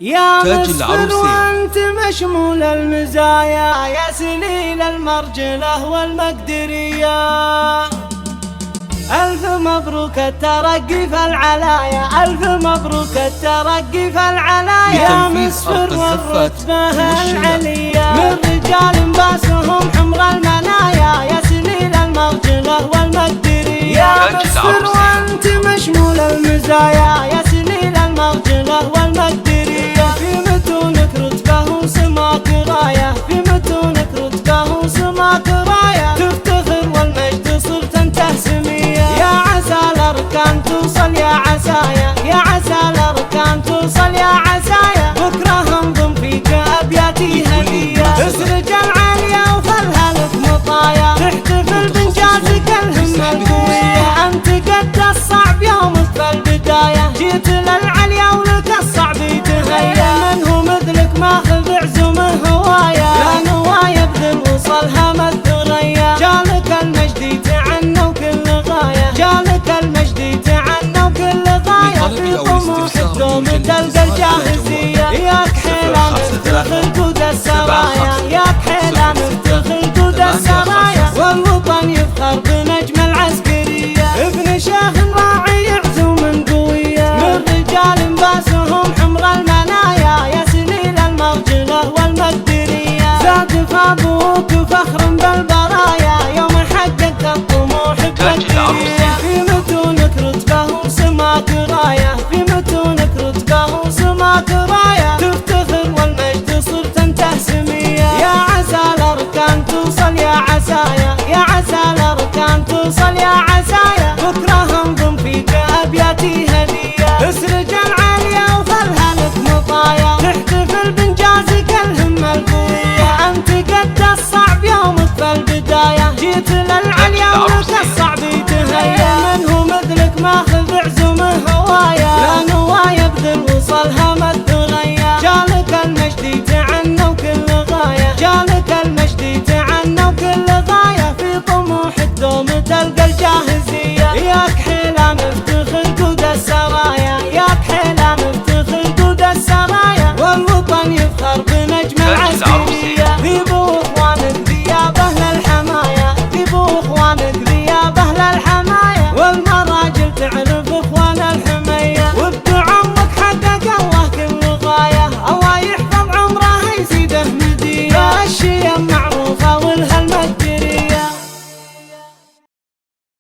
يا مسفر وانت مشمول المزايا، يا سليل المرجلة والمقدرية. ألف مبروك الترقي في العلايا، ألف مبروك الترقي في العلايا. يا مسفر والرتبة العليا، من رجال باسهم حمر المنايا، يا سليل المرجلة والمقدرية. يا مسفر وانت مشمول المزايا، يا سليل المرجلة والمقدرية. في متونك رتبة وسماك راية، في متونك رتبة وسماك راية. تفتخر والمجد صرت انت سمية، يا عسى الأركان توصل يا عسايا، يا عسى الأركان توصل يا عسايا. بكرة انضم فيك أبياتي هدية، اسرج العالية وخلها لك مطايا. تحتفل بإنجازك الهمة القوية، أنت قد الصعب يومك في البداية. جيت للعليا ولك الصعب يتهيأ، من هو مثلك ماخذ عزومه هوايا. لا نوايا بذل وصلها مالثريا، جالك المجد يتعنى وكل غاية، جالك المجد يتعنى وكل غاية. في طموحك دوم تلقى الجاهزية، ياك حيلان افتخر قود السرايا، ياك حيلان افتخر قود السرايا. والوطن يفخر بنجم العسكرية، ابن شيخ راعي عزوم قوية. من رجال باسهم حمر المنايا، يا سليل المرجلة والمقدرية. زاد فابوك فخر بالبرايا، يوم حققت الطموح ببدرية. في متونك رتبة وسماك راية، في متونك رتبة وسماك راية. تفتخر والمجد صرت انت سمية، يا عسى الأركان توصل يا عسايا، يا عسى الأركان توصل يا عسايا. بكرة انضم فيك أبياتي هدية، اسرج العالية وخلها لك مطايا. تحتفل بإنجازك الهمة القوية، أنت قد الصعب يومك في البداية. جيت للعالية